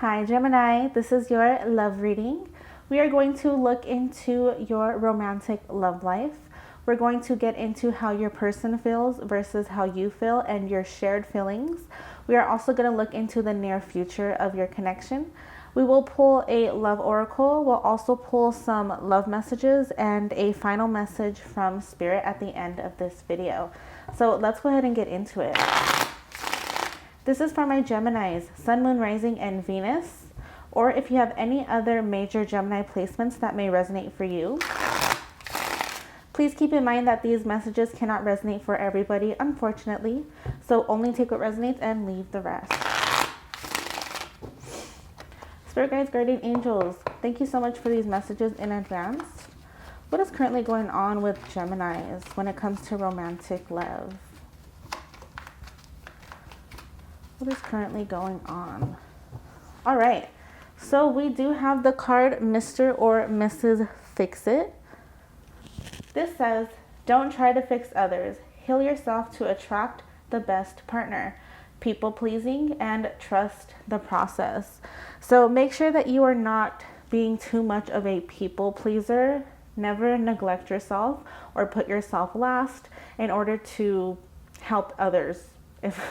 Hi Gemini, this is your love reading. We are going to look into your romantic love life. We're going to get into how your person feels versus how you feel and your shared feelings. We are also going to look into the near future of your connection. We will pull a love oracle. We'll also pull some love messages and a final message from Spirit at the end of this video. So let's go ahead and get into it. This is for my Geminis, Sun, Moon, Rising, and Venus, or if you have any other major Gemini placements that may resonate for you. Please keep in mind that these messages cannot resonate for everybody, unfortunately, so only take what resonates and leave the rest. Spirit guides, guardian angels, thank you so much for these messages in advance. What is currently going on with Geminis when it comes to romantic love? What is currently going on? All right, so we do have the card Mr. or Mrs. Fix-It. This says, don't try to fix others. Heal yourself to attract the best partner. People pleasing and trust the process. So make sure that you are not being too much of a people pleaser. Never neglect yourself or put yourself last in order to help others.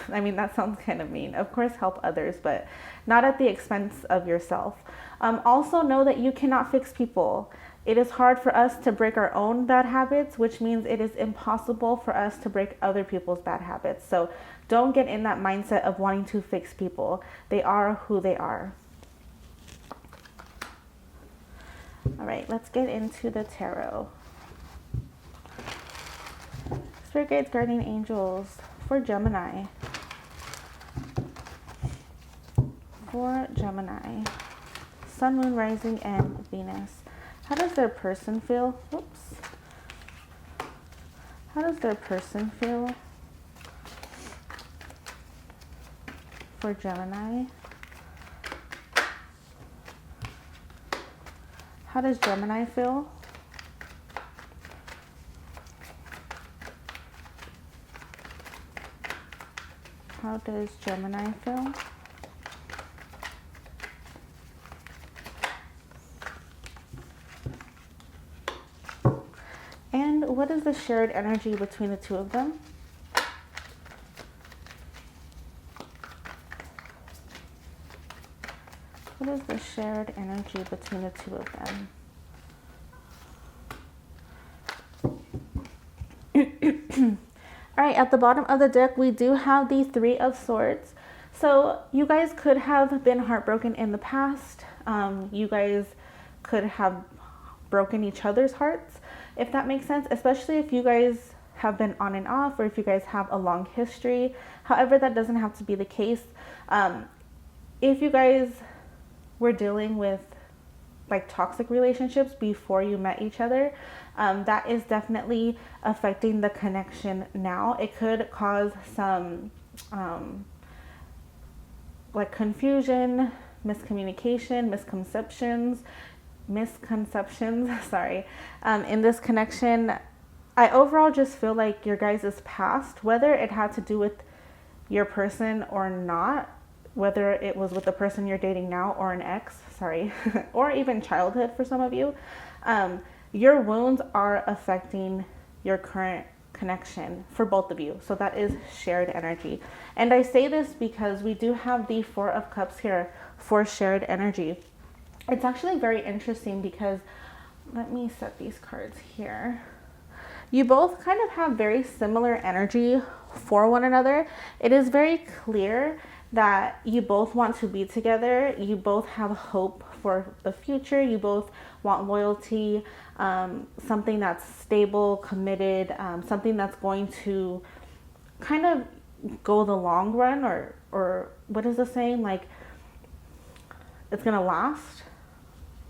That sounds kind of mean. Of course, help others, but not at the expense of yourself. Also know that you cannot fix people. It is hard for us to break our own bad habits, which means it is impossible for us to break other people's bad habits. So don't get in that mindset of wanting to fix people. They are who they are. All right, let's get into the tarot. Spirit guides, guardian angels for Gemini. For Gemini, Sun, Moon, Rising, and Venus. How does their person feel? Whoops. How does their person feel for Gemini? How does Gemini feel? How does Gemini feel? And what is the shared energy between the two of them? What is the shared energy between the two of them? All right, at the bottom of the deck, we do have the Three of Swords. So you guys could have been heartbroken in the past. You guys could have broken each other's hearts, if that makes sense, especially if you guys have been on and off or if you guys have a long history. However, that doesn't have to be the case. If you guys were dealing with like toxic relationships before you met each other, that is definitely affecting the connection now. It could cause some like confusion, miscommunication, misconceptions, sorry, in this connection. I overall just feel like your guys' past, whether it had to do with your person or not, whether it was with the person you're dating now or an ex, sorry, or even childhood for some of you, your wounds are affecting your current connection for both of you. So that is shared energy. And I say this because we do have the Four of Cups here for shared energy. It's actually very interesting because, let me set these cards here. You both kind of have very similar energy for one another. It is very clear that you both want to be together. You both have hope for the future. You both want loyalty, something that's stable, committed, something that's going to kind of go the long run, or what is the saying? Like, it's going to last,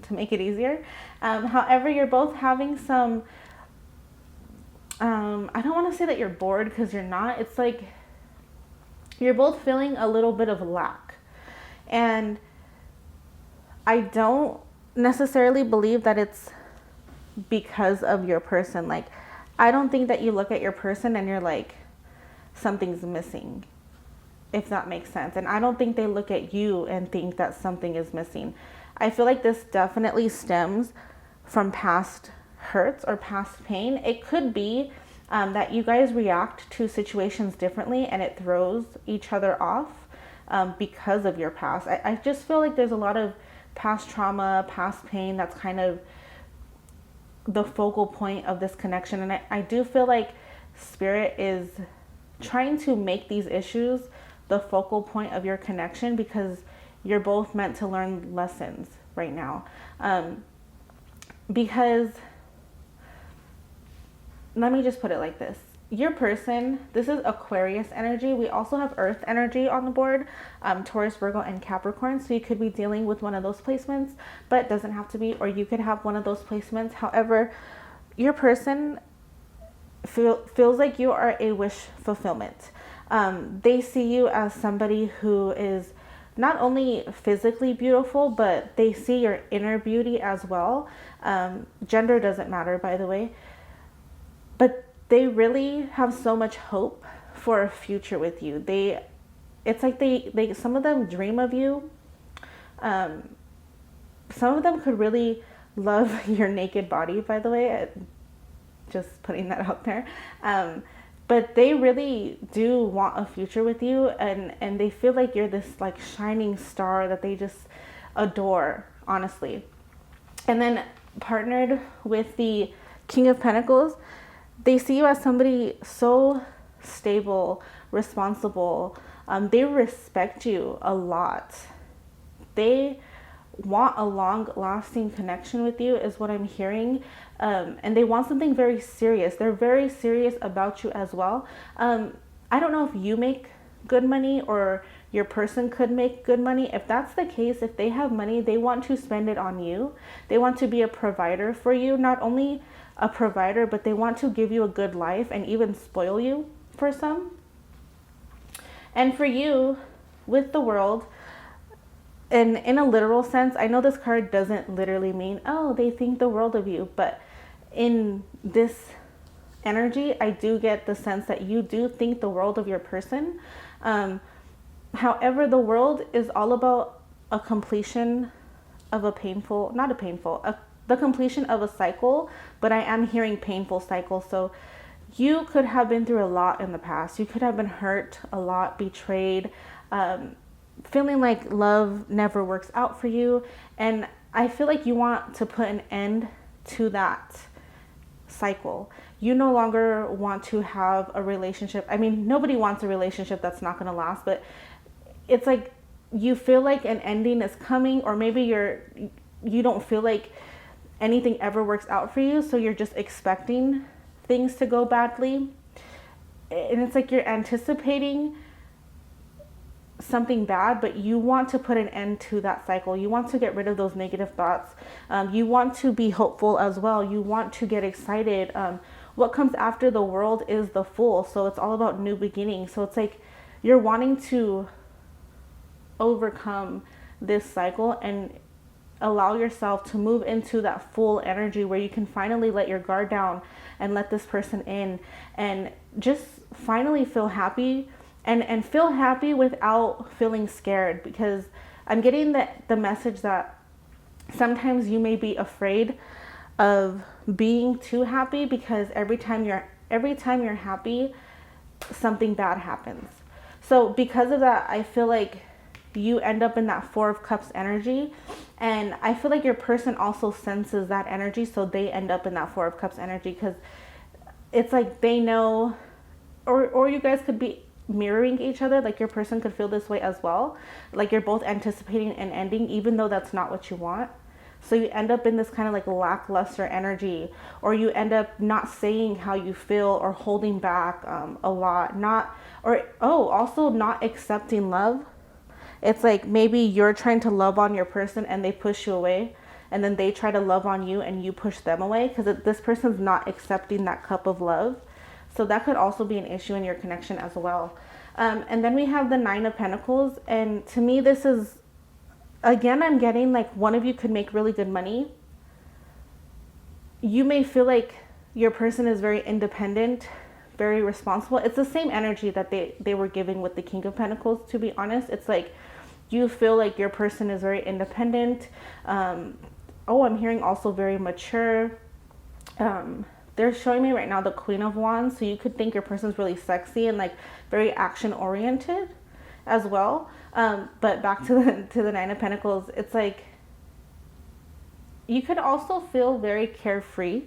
to make it easier. However, you're both having some, I don't want to say that you're bored, because you're not. It's like you're both feeling a little bit of lack. And I don't necessarily believe that it's because of your person. Like, I don't think that you look at your person and you're like, something's missing. if that makes sense. And I don't think they look at you and think that something is missing. I feel like this definitely stems from past hurts or past pain. It could be that you guys react to situations differently and it throws each other off because of your past. I just feel like there's a lot of past trauma, past pain that's kind of the focal point of this connection. And I do feel like Spirit is trying to make these issues the focal point of your connection because you're both meant to learn lessons right now. Because let me just put it like this. Your person, this is Aquarius energy. We also have Earth energy on the board, Taurus, Virgo, and Capricorn. So you could be dealing with one of those placements, but it doesn't have to be, or you could have one of those placements. However, your person feels like you are a wish fulfillment. They see you as somebody who is not only physically beautiful, but they see your inner beauty as well. Gender doesn't matter, by the way. But they really have so much hope for a future with you. It's like they some of them dream of you. Some of them could really love your naked body, by the way. Just putting that out there. But they really do want a future with you, and they feel like you're this like shining star that they just adore, honestly. And then partnered with the King of Pentacles, they see you as somebody so stable, responsible. They respect you a lot. They want a long-lasting connection with you is what I'm hearing. And they want something very serious. They're very serious about you as well. I don't know if you make good money or your person could make good money. If that's the case, if they have money, they want to spend it on you. They want to be a provider for you. Not only a provider, but they want to give you a good life and even spoil you for some. And for you, with the World, and in a literal sense, I know this card doesn't literally mean, oh, they think the world of you, but in this energy, I do get the sense that you do think the world of your person. However, the World is all about a completion of the completion of a cycle, but I am hearing painful cycle. So you could have been through a lot in the past. You could have been hurt a lot, betrayed, feeling like love never works out for you. And I feel like you want to put an end to that cycle. You no longer want to have a relationship. I mean, nobody wants a relationship that's not going to last, but it's like you feel like an ending is coming, or maybe you don't feel like anything ever works out for you, so you're just expecting things to go badly. And it's like you're anticipating something bad, but you want to put an end to that cycle. You want to get rid of those negative thoughts. You want to be hopeful as well. You want to get excited. What comes after the World is the Fool, so it's all about new beginnings. So it's like you're wanting to overcome this cycle and allow yourself to move into that Fool energy where you can finally let your guard down and let this person in and just finally feel happy and feel happy without feeling scared, because I'm getting the message that sometimes you may be afraid of being too happy, because every time you're happy, something bad happens. So because of that, I feel like you end up in that Four of Cups energy, and I feel like your person also senses that energy, so they end up in that Four of Cups energy, because it's like they know, or you guys could be mirroring each other. Like your person could feel this way as well, like you're both anticipating an ending even though that's not what you want. So you end up in this kind of like lackluster energy, or you end up not saying how you feel or holding back a lot, also not accepting love. It's like maybe you're trying to love on your person and they push you away, and then they try to love on you and you push them away because this person's not accepting that cup of love. So that could also be an issue in your connection as well. And then we have the Nine of Pentacles. And to me, this is, again, I'm getting like one of you could make really good money. You may feel like your person is very independent, very responsible. It's the same energy that they were giving with the King of Pentacles, to be honest. It's like you feel like your person is very independent. I'm hearing also very mature. They're showing me right now the Queen of Wands, so you could think your person's really sexy and like very action oriented as well. But back to the Nine of Pentacles, it's like you could also feel very carefree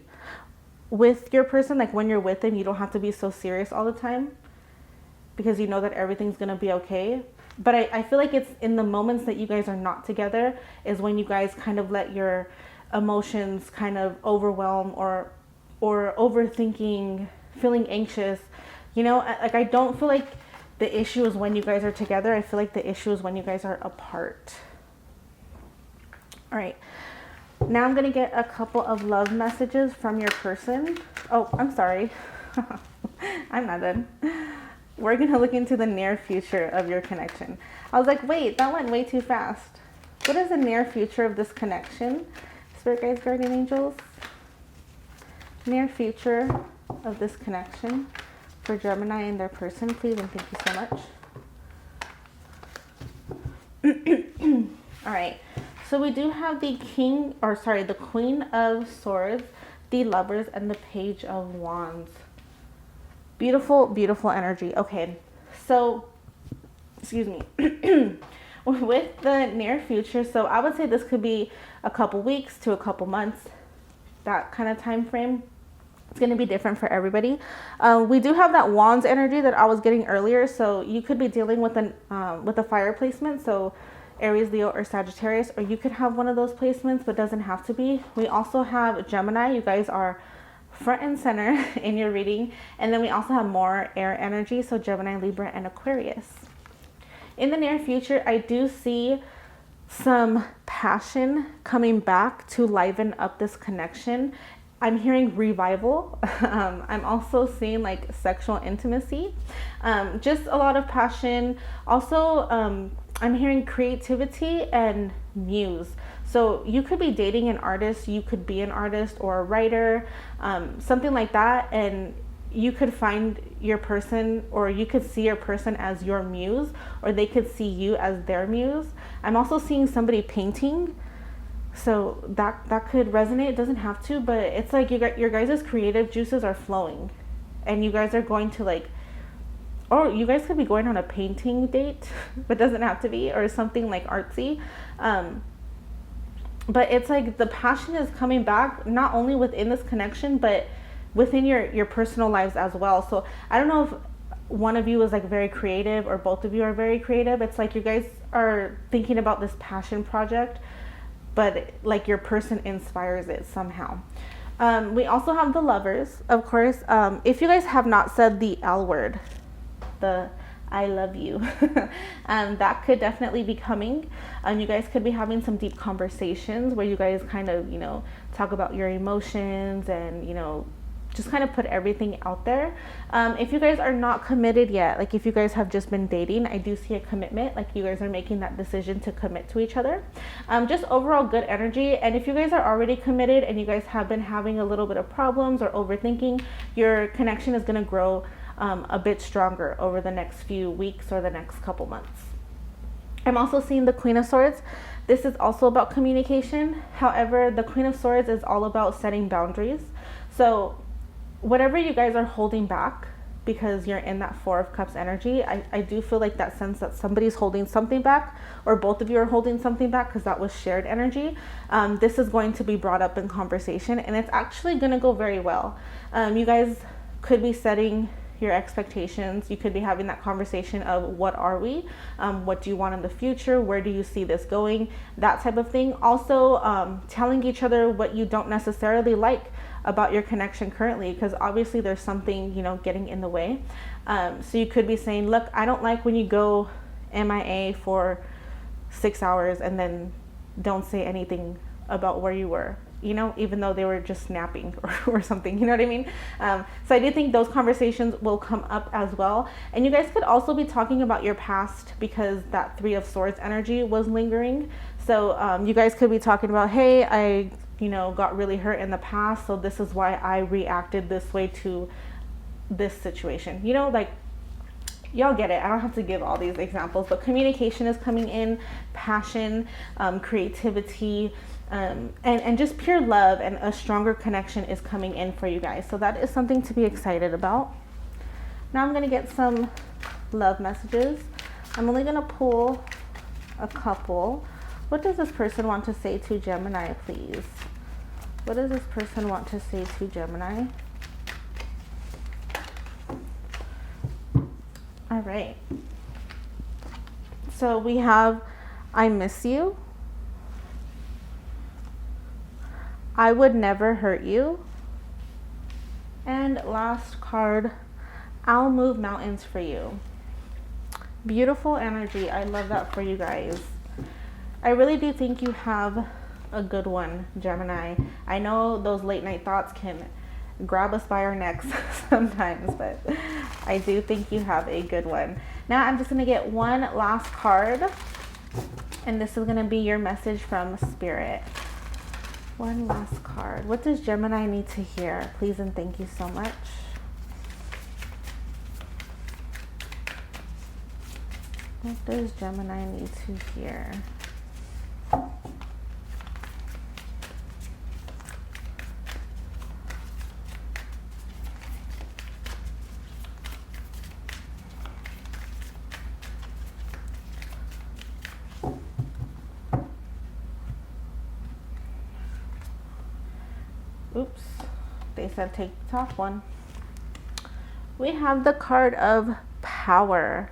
with your person. Like when you're with them, you don't have to be so serious all the time because you know that everything's gonna be okay. But I feel like it's in the moments that you guys are not together is when you guys kind of let your emotions kind of overwhelm or overthinking, feeling anxious. You know, like I don't feel like the issue is when you guys are together. I feel like the issue is when you guys are apart. All right. Now I'm going to get a couple of love messages from your person. Oh, I'm sorry. I'm not done. We're going to look into the near future of your connection. I was like, wait, that went way too fast. What is the near future of this connection? Spirit guides, guardian angels. Near future of this connection for Gemini and their person, please, and thank you so much. All right, so we do have the the Queen of Swords, the Lovers, and the Page of Wands. Beautiful, beautiful energy. Okay, so excuse me. With the near future, so I would say this could be a couple weeks to a couple months, that kind of time frame. It's going to be different for everybody. We do have that Wands energy that I was getting earlier, so you could be dealing with a fire placement, so Aries, Leo, or Sagittarius, or you could have one of those placements, but doesn't have to be. We also have Gemini. You guys are front and center in your reading, and then we also have more air energy, so Gemini, Libra, and Aquarius. In the near future, I do see some passion coming back to liven up this connection. I'm hearing revival. I'm also seeing like sexual intimacy, just a lot of passion. Also, I'm hearing creativity and muse. So you could be dating an artist, you could be an artist or a writer, something like that. And you could find your person, or you could see your person as your muse, or they could see you as their muse. I'm also seeing somebody painting. So that could resonate. It doesn't have to, but it's like your guys' creative juices are flowing, and you guys are going to like, or you guys could be going on a painting date, but doesn't have to be, or something like artsy. But it's like the passion is coming back, not only within this connection, but within your personal lives as well. So I don't know if one of you is like very creative or both of you are very creative. It's like you guys are thinking about this passion project, but like your person inspires it somehow. We also have the Lovers, of course. If you guys have not said the L word, the I love you, that could definitely be coming. You guys could be having some deep conversations where you guys kind of, talk about your emotions and, just kind of put everything out there. If you guys are not committed yet, like if you guys have just been dating, I do see a commitment, like you guys are making that decision to commit to each other. Just overall good energy. And if you guys are already committed and you guys have been having a little bit of problems or overthinking, your connection is going to grow a bit stronger over the next few weeks or the next couple months. I'm also seeing the Queen of Swords. This is also about communication. However, the Queen of Swords is all about setting boundaries. So whatever you guys are holding back, because you're in that Four of Cups energy, I do feel like that sense that somebody's holding something back, or both of you are holding something back, because that was shared energy. This is going to be brought up in conversation, and it's actually going to go very well. You guys could be setting your expectations. You could be having that conversation of what are we? What do you want in the future? Where do you see this going? That type of thing. Also, telling each other what you don't necessarily like about your connection currently, because obviously there's something, getting in the way. So you could be saying, look, I don't like when you go MIA for 6 hours and then don't say anything about where you were, even though they were just napping or something, you know what I mean? So I do think those conversations will come up as well. And you guys could also be talking about your past, because that Three of Swords energy was lingering. So you guys could be talking about, hey, I got really hurt in the past, so this is why I reacted this way to this situation. You know, like, y'all get it. I don't have to give all these examples, but communication is coming in, passion, creativity, and just pure love and a stronger connection is coming in for you guys. So that is something to be excited about. Now I'm going to get some love messages. I'm only going to pull a couple. What does this person want to say to Gemini, please? What does this person want to say to Gemini? All right. So we have, I miss you. I would never hurt you. And last card, I'll move mountains for you. Beautiful energy. I love that for you guys. I really do think you have a good one, Gemini. I know those late night thoughts can grab us by our necks sometimes, but I do think you have a good one. Now I'm just going to get one last card, and this is going to be your message from Spirit. One last card. What does Gemini need to hear? Please and thank you so much. What does Gemini need to hear? Oops, they said take the top one. We have the card of power.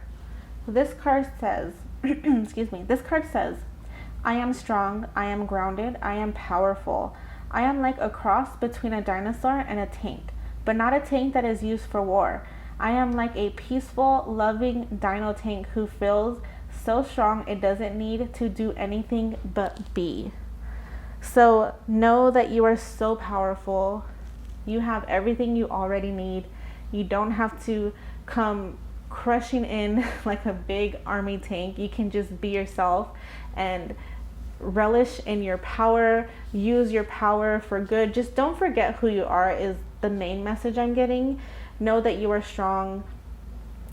This card says, excuse me, this card says, I am strong, I am grounded, I am powerful. I am like a cross between a dinosaur and a tank, but not a tank that is used for war. I am like a peaceful, loving dino tank who feels so strong it doesn't need to do anything but be. So know that you are so powerful. You have everything you already need. You don't have to come crushing in like a big army tank. You can just be yourself and relish in your power. Use your power for good. Just don't forget who you are is the main message I'm getting. Know that you are strong.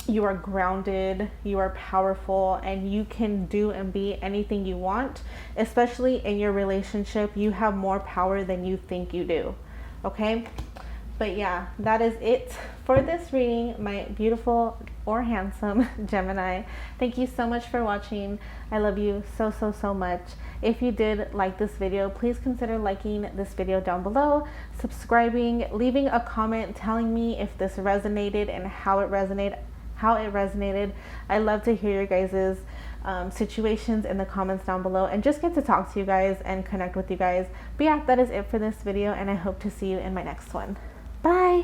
You are grounded, you are powerful, and you can do and be anything you want, especially in your relationship. You have more power than you think you do, okay? But yeah, that is it for this reading, my beautiful or handsome Gemini. Thank you so much for watching. I love you so, so, so much. If you did like this video, please consider liking this video down below, subscribing, leaving a comment telling me if this resonated and how it resonated. I love to hear your guys' situations in the comments down below and just get to talk to you guys and connect with you guys. But yeah, that is it for this video, and I hope to see you in my next one. Bye.